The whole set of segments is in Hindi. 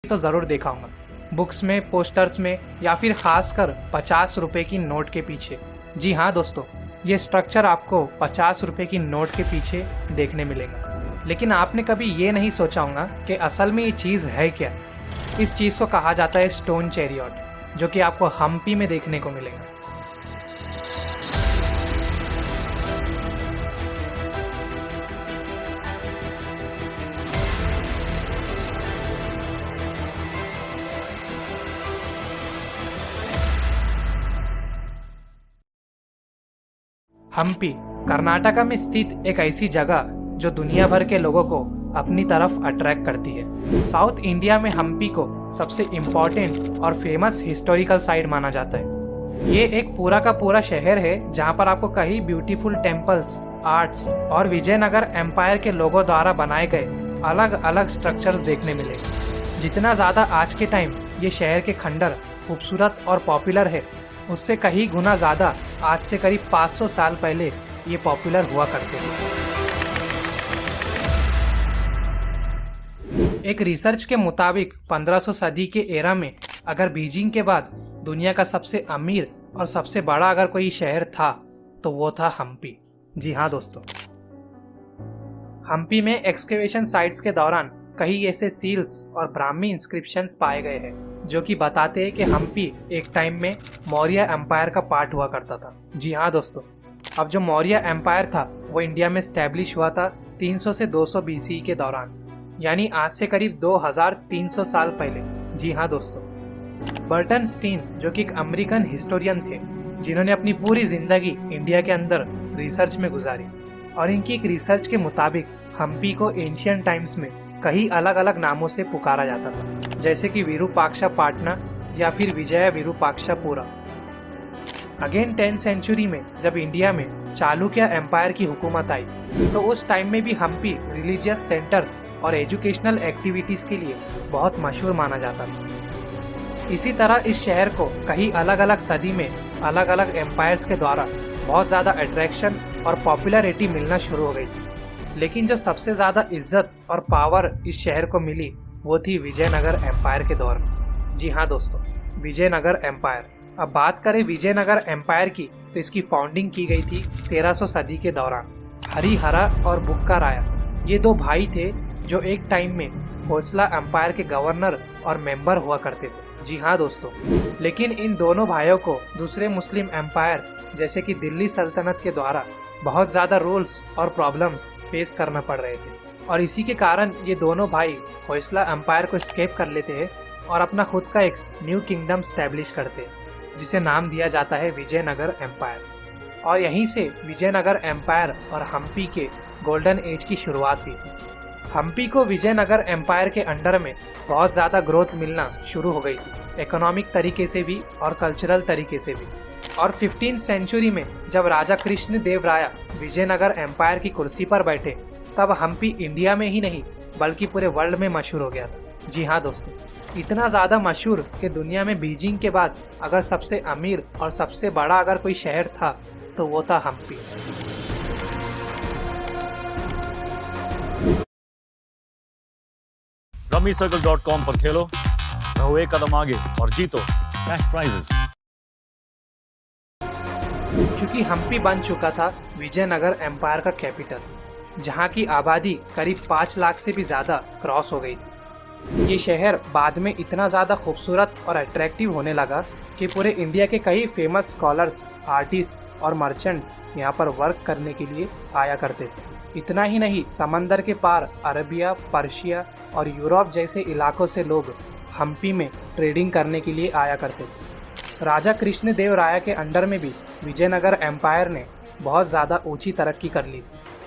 तो ज़रूर देखा होगा, बुक्स में, पोस्टर्स में, या फिर खासकर 50 रुपए की नोट के पीछे। जी हाँ दोस्तों, ये स्ट्रक्चर आपको 50 रुपए की नोट के पीछे देखने मिलेगा। लेकिन आपने कभी ये नहीं सोचा होगा कि असल में ये चीज़ है क्या। इस चीज़ को कहा जाता है स्टोन चैरियट, जो कि आपको हम्पी में देखने को मिलेगा। हम्पी कर्नाटका में स्थित एक ऐसी जगह जो दुनिया भर के लोगों को अपनी तरफ अट्रैक्ट करती है। साउथ इंडिया में हम्पी को सबसे इम्पोर्टेंट और फेमस हिस्टोरिकल साइट माना जाता है। ये एक पूरा का पूरा शहर है जहाँ पर आपको कई ब्यूटीफुल टेम्पल्स, आर्ट्स और विजयनगर एम्पायर के लोगों द्वारा बनाए गए अलग अलग स्ट्रक्चर्स देखने मिलेंगे। जितना ज़्यादा आज के टाइम ये शहर के खंडर खूबसूरत और पॉपुलर है, उससे कहीं गुना ज़्यादा आज से करीब 500 साल पहले ये पॉपुलर हुआ करते थे। एक रिसर्च के मुताबिक 1500 सदी के एरा में अगर बीजिंग के बाद दुनिया का सबसे अमीर और सबसे बड़ा अगर कोई शहर था तो वो था हम्पी। जी हाँ दोस्तों, हम्पी में एक्सकेवेशन साइट्स के दौरान कई ऐसे सील्स और ब्राह्मी इंस्क्रिप्शंस पाए गए हैं जो कि बताते हैं कि हम्पी एक टाइम में मौर्य एम्पायर का पार्ट हुआ करता था। जी हाँ दोस्तों, अब जो मौर्य एम्पायर था वो इंडिया में स्टैब्लिश हुआ था 300 से 200 बीसी के दौरान, यानी आज से करीब 2300 साल पहले। जी हाँ दोस्तों, बर्टन स्टीन जो कि एक अमेरिकन हिस्टोरियन थे जिन्होंने अपनी पूरी जिंदगी इंडिया के अंदर रिसर्च में गुजारी, और इनकी एक रिसर्च के मुताबिक हम्पी को एंशियंट टाइम्स में कई अलग अलग नामों से पुकारा जाता था, जैसे कि विरूपाक्षा पाटना या फिर विजय विरूपाक्षापुरा। अगेन 10th सेंचुरी में जब इंडिया में चालुक्य एम्पायर की हुकूमत आई तो उस टाइम में भी हम्पी रिलीजियस सेंटर और एजुकेशनल एक्टिविटीज के लिए बहुत मशहूर माना जाता था। इसी तरह इस शहर को कई अलग अलग सदी में अलग अलग एम्पायर्स के द्वारा बहुत ज़्यादा अट्रैक्शन और पॉपुलैरिटी मिलना शुरू हो गई थी। लेकिन जो सबसे ज़्यादा इज्जत और पावर इस शहर को मिली वो थी विजयनगर एम्पायर के दौर में। जी हाँ दोस्तों, विजयनगर एम्पायर। अब बात करें विजयनगर एम्पायर की तो इसकी फाउंडिंग की गई थी 1300 सदी के दौरान। हरिहरा और बुक्का राया ये दो भाई थे जो एक टाइम में होयसला एम्पायर के गवर्नर और मेंबर हुआ करते थे। जी हाँ दोस्तों, लेकिन इन दोनों भाइयों को दूसरे मुस्लिम एम्पायर जैसे कि दिल्ली सल्तनत के द्वारा बहुत ज़्यादा रूल्स और प्रॉब्लम्स फेस करना पड़ रहे थे, और इसी के कारण ये दोनों भाई होयसला एम्पायर को स्केप कर लेते हैं और अपना खुद का एक न्यू किंगडम स्टैब्लिश करते हैं जिसे नाम दिया जाता है विजयनगर एम्पायर। और यहीं से विजयनगर एम्पायर और हम्पी के गोल्डन एज की शुरुआत हुई। हम्पी को विजयनगर एम्पायर के अंडर में बहुत ज़्यादा ग्रोथ मिलना शुरू हो गई, इकोनॉमिक तरीके से भी और कल्चरल तरीके से भी। और 15th सेंचुरी में जब राजा कृष्ण देव राय विजयनगर एम्पायर की कुर्सी पर बैठे तब हम्पी इंडिया में ही नहीं बल्कि पूरे वर्ल्ड में मशहूर हो गया था। जी हाँ दोस्तों, इतना ज़्यादा मशहूर कि दुनिया में बीजिंग के बाद अगर सबसे अमीर और सबसे बड़ा अगर कोई शहर था तो वो था हम्पी। RummyCircle.com पर खेलो, रहो एक कदम आगे और जीतो कैश प्राइजेस। क्योंकि हम्पी बन चुका था विजयनगर एम्पायर का कैपिटल, जहां की आबादी करीब 5 लाख से भी ज़्यादा क्रॉस हो गई थी। ये शहर बाद में इतना ज़्यादा खूबसूरत और अट्रैक्टिव होने लगा कि पूरे इंडिया के कई फेमस स्कॉलर्स, आर्टिस्ट और मर्चेंट्स यहाँ पर वर्क करने के लिए आया करते थे। इतना ही नहीं, समंदर के पार अरबिया, पर्शिया और यूरोप जैसे इलाकों से लोग हम्पी में ट्रेडिंग करने के लिए आया करते थे। राजा कृष्ण देव राय के अंडर में भी विजयनगर एम्पायर ने बहुत ज़्यादा ऊंची तरक्की कर ली।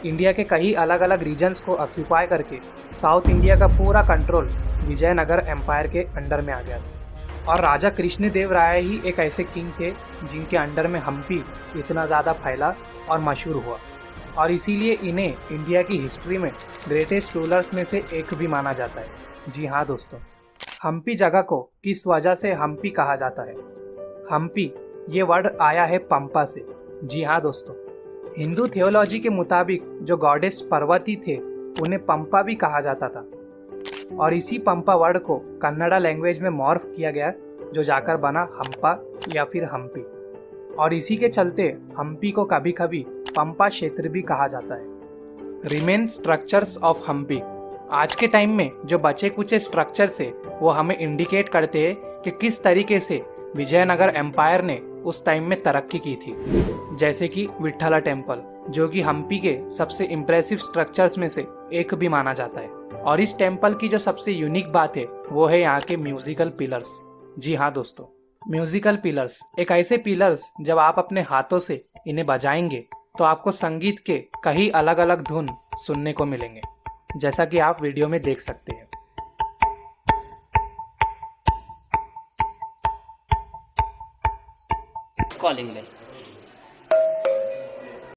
इंडिया के कई अलग अलग रीजन्स को ऑक्यूपाई करके साउथ इंडिया का पूरा कंट्रोल विजयनगर एम्पायर के अंडर में आ गया था। और राजा कृष्ण देव राय ही एक ऐसे किंग थे जिनके अंडर में हम्पी इतना ज़्यादा फैला और मशहूर हुआ, और इसीलिए इन्हें इंडिया की हिस्ट्री में ग्रेटेस्ट रूलर्स में से एक भी माना जाता है। जी हाँ दोस्तों, हम्पी जगह को किस वजह से हम्पी कहा जाता है? हम्पी ये वर्ड आया है पंपा से। जी हाँ दोस्तों, हिंदू थियोलॉजी के मुताबिक जो गॉडेस पार्वती थे उन्हें पंपा भी कहा जाता था। और इसी पंपा वर्ड को कन्नड़ा लैंग्वेज में मॉर्फ किया गया, जो जाकर बना हम्पा या फिर हम्पी। और इसी के चलते हम्पी को कभी कभी पंपा क्षेत्र भी कहा जाता है। Remain structures of Hampi. आज के टाइम में जो बचे कुचे स्ट्रक्चर्स है वो हमें इंडिकेट करते हैं कि किस तरीके से विजयनगर एम्पायर ने उस टाइम में तरक्की की थी। जैसे कि विट्ठला टेम्पल, जो कि हम्पी के सबसे इम्प्रेसिव स्ट्रक्चर्स में से एक भी माना जाता है। और इस टेम्पल की जो सबसे यूनिक बात है वो है यहाँ के म्यूजिकल पिलर्स। जी हाँ दोस्तों, म्यूजिकल पिलर्स एक ऐसे पिलर्स जब आप अपने हाथों से इन्हें बजाएंगे तो आपको संगीत के कई अलग अलग धुन सुनने को मिलेंगे, जैसा कि आप वीडियो में देख सकते हैं। Calling bell.